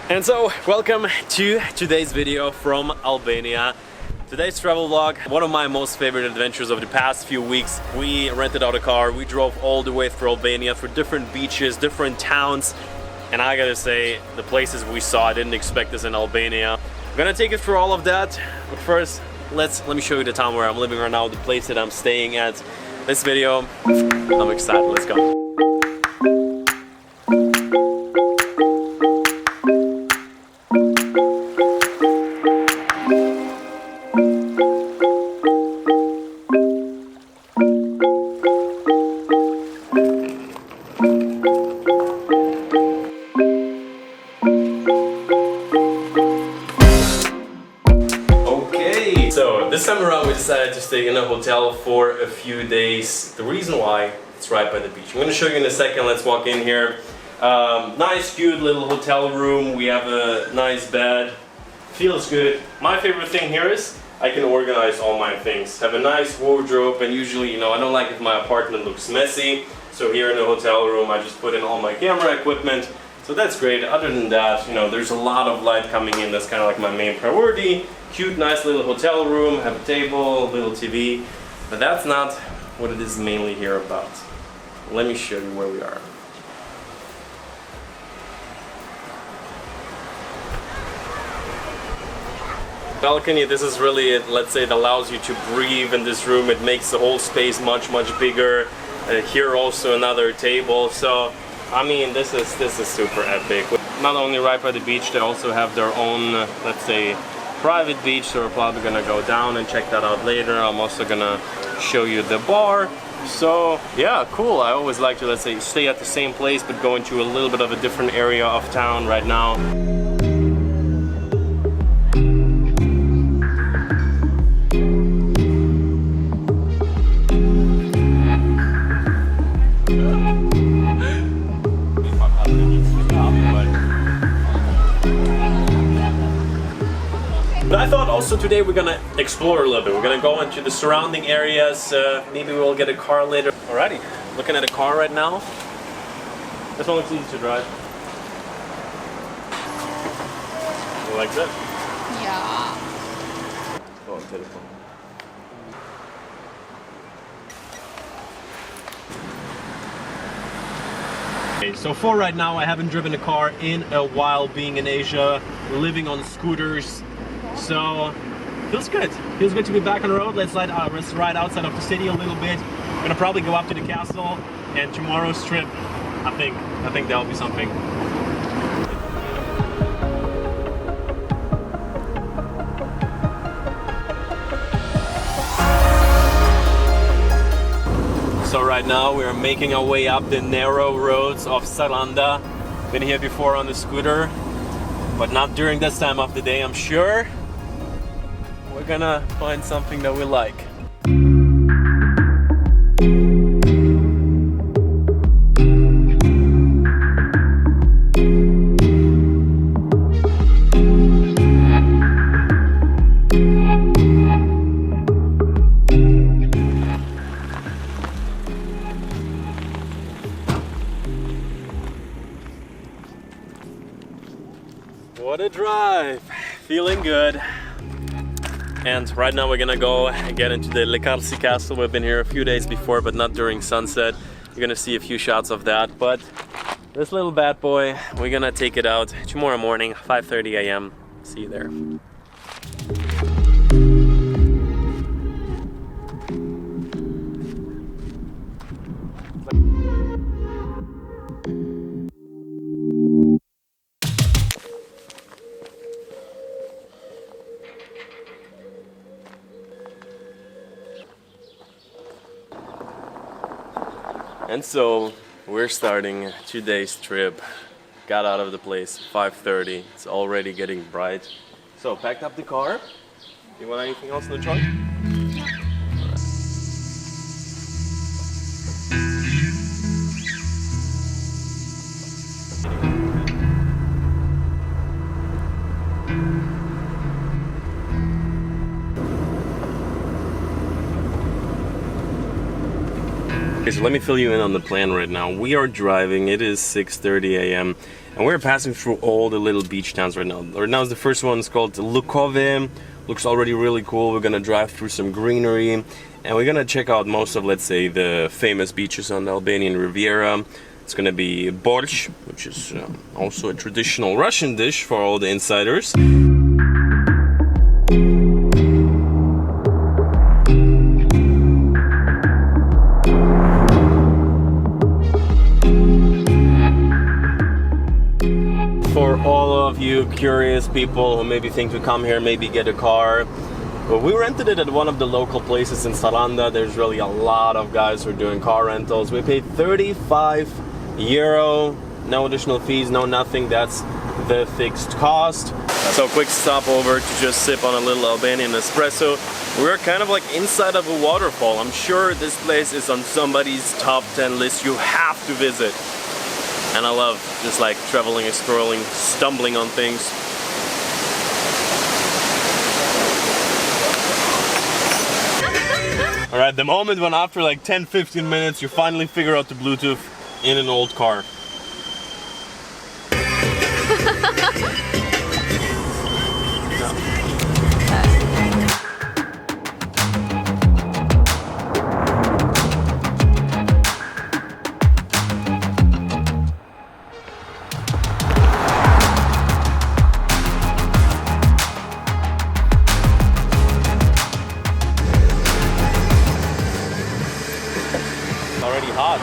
And so, welcome to today's video from Albania. Today's travel vlog, one of my most favorite adventures of the past few weeks. We rented out a car, we drove all the way through Albania, through different beaches, different towns. And I gotta say, the places we saw, I didn't expect this in Albania. I'm gonna take you through all of that, but first, let me show you the town where I'm living right now, the place that I'm staying at. This video, I'm excited, let's go. This time around we decided to stay in a hotel for a few days. The reason why, it's right by the beach. I'm going to show you in a second, let's walk in here. Nice, cute little hotel room. We have a nice bed. Feels good. My favorite thing here is I can organize all my things. Have a nice wardrobe, and usually, you know, I don't like if my apartment looks messy. So here in the hotel room I just put in all my camera equipment. So that's great. Other than that, you know, there's a lot of light coming in. That's kind of like my main priority. Cute, nice little hotel room, have a table, little TV. But that's not what it is mainly here about. Let me show you where we are. Balcony, this is really it. Let's say it allows you to breathe in this room. It makes the whole space much bigger. Here also another table. So I mean, this is super epic. Not only right by the beach, they also have their own, let's say, private beach. So we're probably gonna go down and check that out later. I'm also gonna show you the bar. So yeah, cool. I always like to, let's say, stay at the same place but go into a little bit of a different area of town right now. But I thought also today we're gonna explore a little bit. We're gonna go into the surrounding areas. Maybe we'll get a car later. Alrighty, looking at a car right now. This one looks easy to drive. You like that? Yeah. Oh, telephone. Okay, so for right now, I haven't driven a car in a while, being in Asia, living on scooters. So, feels good. Feels good to be back on the road. Let's ride outside of the city a little bit. I'm gonna probably go up to the castle, and tomorrow's trip, I think that'll be something. So right now we're making our way up the narrow roads of Saranda. Been here before on the scooter, but not during this time of the day, I'm sure. We're gonna find something that we like. What a drive! Feeling good. And right now we're gonna go get into the Lekarsi castle. We've been here a few days before, but not during sunset. You're gonna see a few shots of that. But this little bad boy, we're gonna take it out tomorrow morning, 5:30 a.m. See you there. And so we're starting today's trip. Got out of the place 5:30. It's already getting bright. So packed up the car. You want anything else in the trunk? Okay, so let me fill you in on the plan right now. We are driving, it is 6:30 a.m. and we're passing through all the little beach towns right now. Right now is the first one, it's called Lukove. Looks already really cool. We're gonna drive through some greenery and we're gonna check out most of, let's say, the famous beaches on the Albanian Riviera. It's gonna be borщ, which is also a traditional Russian dish for all the insiders. For all of you curious people who maybe think to come here, maybe get a car, well, we rented it at one of the local places in Saranda. There's really a lot of guys who are doing car rentals. We paid €35, no additional fees, no nothing. That's the fixed cost. So quick stopover to just sip on a little Albanian espresso. We're kind of like inside of a waterfall. I'm sure this place is on somebody's top 10 list you have to visit. And I love just like traveling, exploring, stumbling on things. Alright, the moment when after like 10-15 minutes you finally figure out the Bluetooth in an old car. Already hot.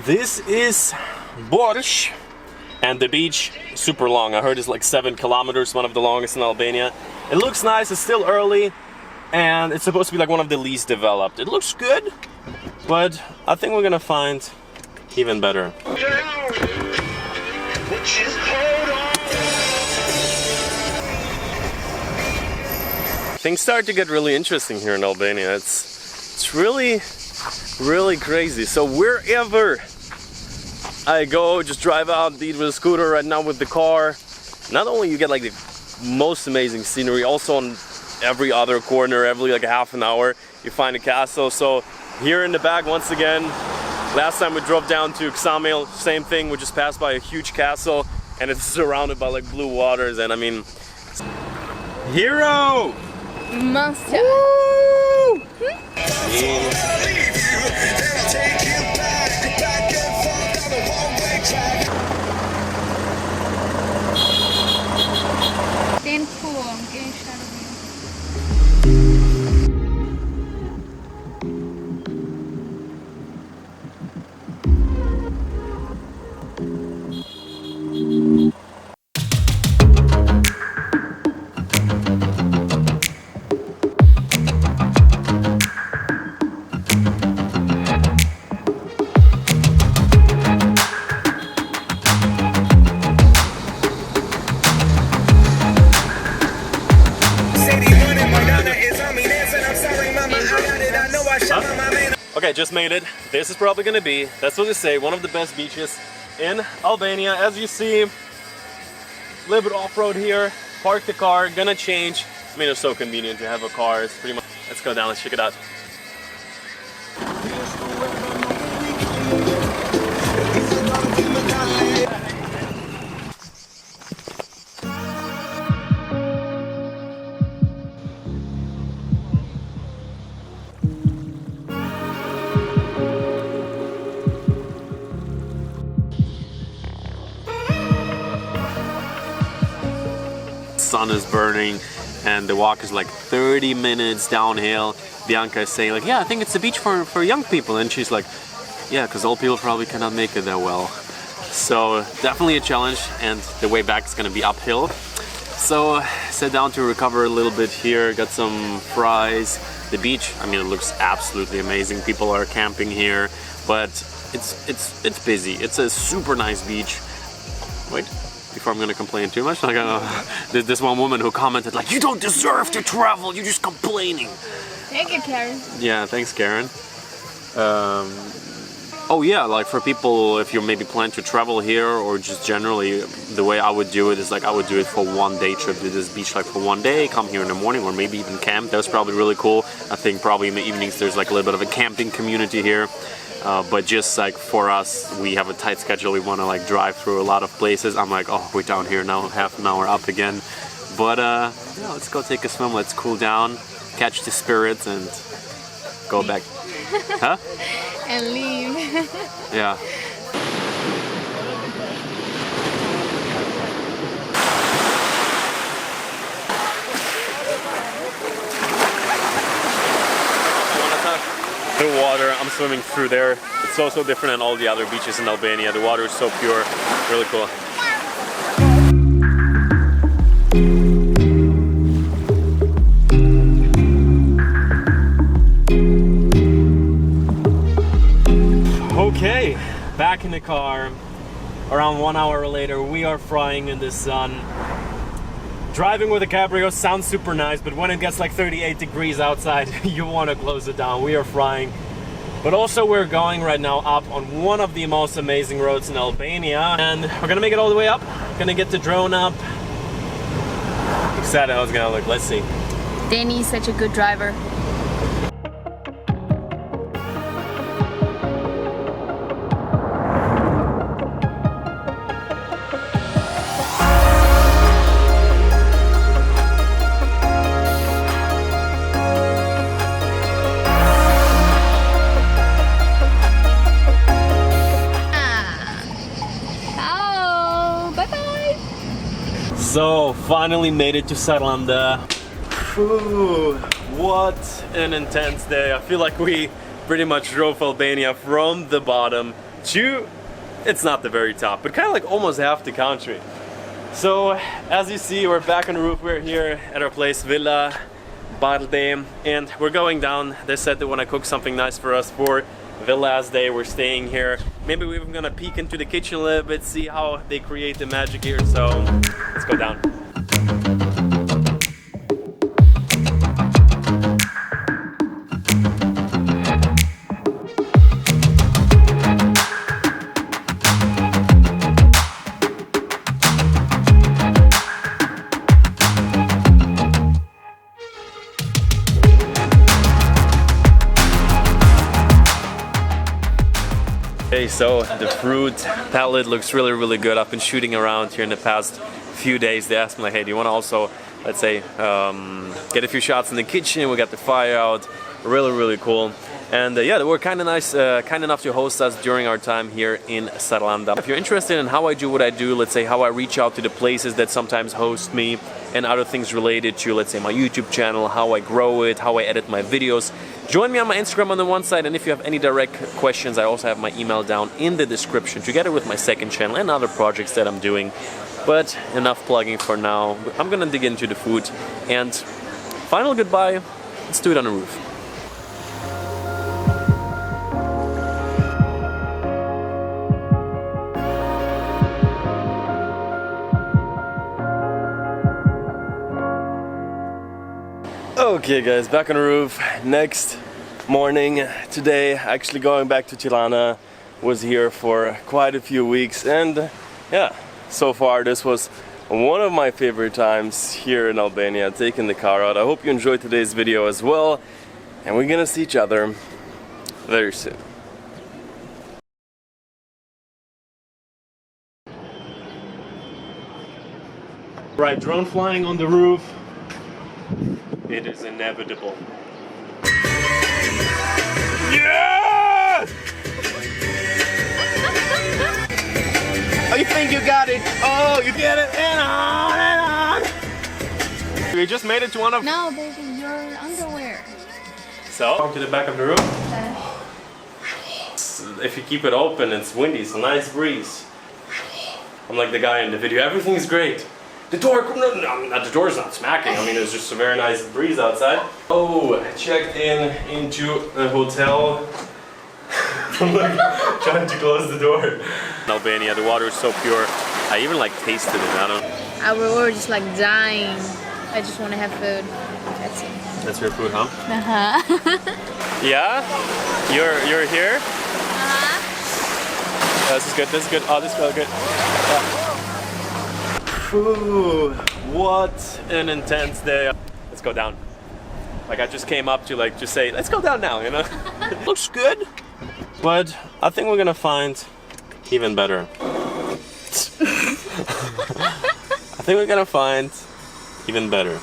This is borщ, and the beach super long. I heard it's like 7 kilometers, one of the longest in Albania. It looks nice, it's still early, and it's supposed to be like one of the least developed. It looks good, but I think we're gonna find even better. Things start to get really interesting here in Albania. It's really crazy. So wherever I go, just drive out, be it with a scooter, right now with the car, not only you get like the most amazing scenery, also on every other corner, every like a half an hour, you find a castle. So here in the back, once again, last time we drove down to Ksamil, same thing, we just passed by a huge castle and it's surrounded by like blue waters, and I mean, hero! Monster! Woo! Den på gençler. Okay, just made it. This is probably gonna be, that's what they say, one of the best beaches in Albania. As you see, a little bit off-road here, park the car, gonna change. I mean, it's so convenient to have a car. It's pretty much, let's go down, let's check it out. Sun is burning and the walk is like 30 minutes downhill. Bianca is saying like, yeah, I think it's a beach for young people, and she's like, yeah, because old people probably cannot make it that well. So definitely a challenge, and the way back is gonna be uphill. So sat down to recover a little bit here, got some fries. The beach, I mean, it looks absolutely amazing. People are camping here, but it's busy. It's a super nice beach. Wait. Before I'm gonna complain too much, like there's this one woman who commented like, you don't deserve to travel, you're just complaining. Thank you, Karen. Yeah, thanks, Karen. Oh yeah, like for people, if you maybe plan to travel here or just generally, the way I would do it is like I would do it for 1 day trip to this beach, like for 1 day, come here in the morning or maybe even camp. That's probably really cool. I think probably in the evenings there's like a little bit of a camping community here. But just like for us, we have a tight schedule. We want to like drive through a lot of places. I'm like, oh, we're down here now, half an hour up again. But yeah, let's go take a swim. Let's cool down, catch the spirits, and go back. Huh? And leave. Yeah. The water, I'm swimming through there. It's so different than all the other beaches in Albania. The water is so pure, really cool. Okay, back in the car. Around 1 hour later, we are frying in the sun. Driving with a Cabrio sounds super nice, but when it gets like 38 degrees outside, you want to close it down. We are frying. But also we're going right now up on one of the most amazing roads in Albania. And we're gonna make it all the way up. Gonna get the drone up. Excited how it's gonna look. Let's see. Danny is such a good driver. So, finally made it to Saranda. Whew, what an intense day. I feel like we pretty much drove Albania from the bottom to, it's not the very top, but kind of like almost half the country. So, as you see, we're back on the roof. We're here at our place, Vila, Bardhe, and we're going down. They said they want to cook something nice for us for the last day we're staying here. Maybe we're even gonna peek into the kitchen a little bit, see how they create the magic here. So let's go down. Okay, so the fruit palette looks really good. I've been shooting around here in the past few days. They asked me like, hey, do you want to also, let's say, get a few shots in the kitchen? We got the fire out. Really cool. And yeah, they were kind enough to host us during our time here in Saranda. If you're interested in how I do what I do, let's say how I reach out to the places that sometimes host me and other things related to, let's say, my YouTube channel, how I grow it, how I edit my videos, join me on my Instagram on the one side, and if you have any direct questions, I also have my email down in the description together with my second channel and other projects that I'm doing. But enough plugging for now. I'm gonna dig into the food, and final goodbye, let's do it on the roof. Okay guys, back on the roof, next morning. Today, actually going back to Tirana, was here for quite a few weeks, and yeah, so far this was one of my favorite times here in Albania, taking the car out. I hope you enjoyed today's video as well, and we're gonna see each other very soon. Right, drone flying on the roof. It is inevitable. Yeah! Oh, you think you got it? Oh, you get it? And on! We just made it to one of... No, baby, your underwear. So, to the back of the room. If you keep it open, it's windy, it's a nice breeze. I'm like the guy in the video, everything's great. The door, no, the door's not smacking. I mean, it's just a very nice breeze outside. Oh, checked into a hotel. I'm like trying to close the door. In Albania, the water is so pure. I even like tasted it. I don't. We're just like dying. I just want to have food. That's it. That's your food, huh? Uh-huh. Yeah? You're here? Uh-huh. This is good. This is good. Oh, this feels good. Ooh, what an intense day. Let's go down. Like I just came up to like just say, let's go down now, you know? Looks good, but I think we're gonna find even better. I think we're gonna find even better.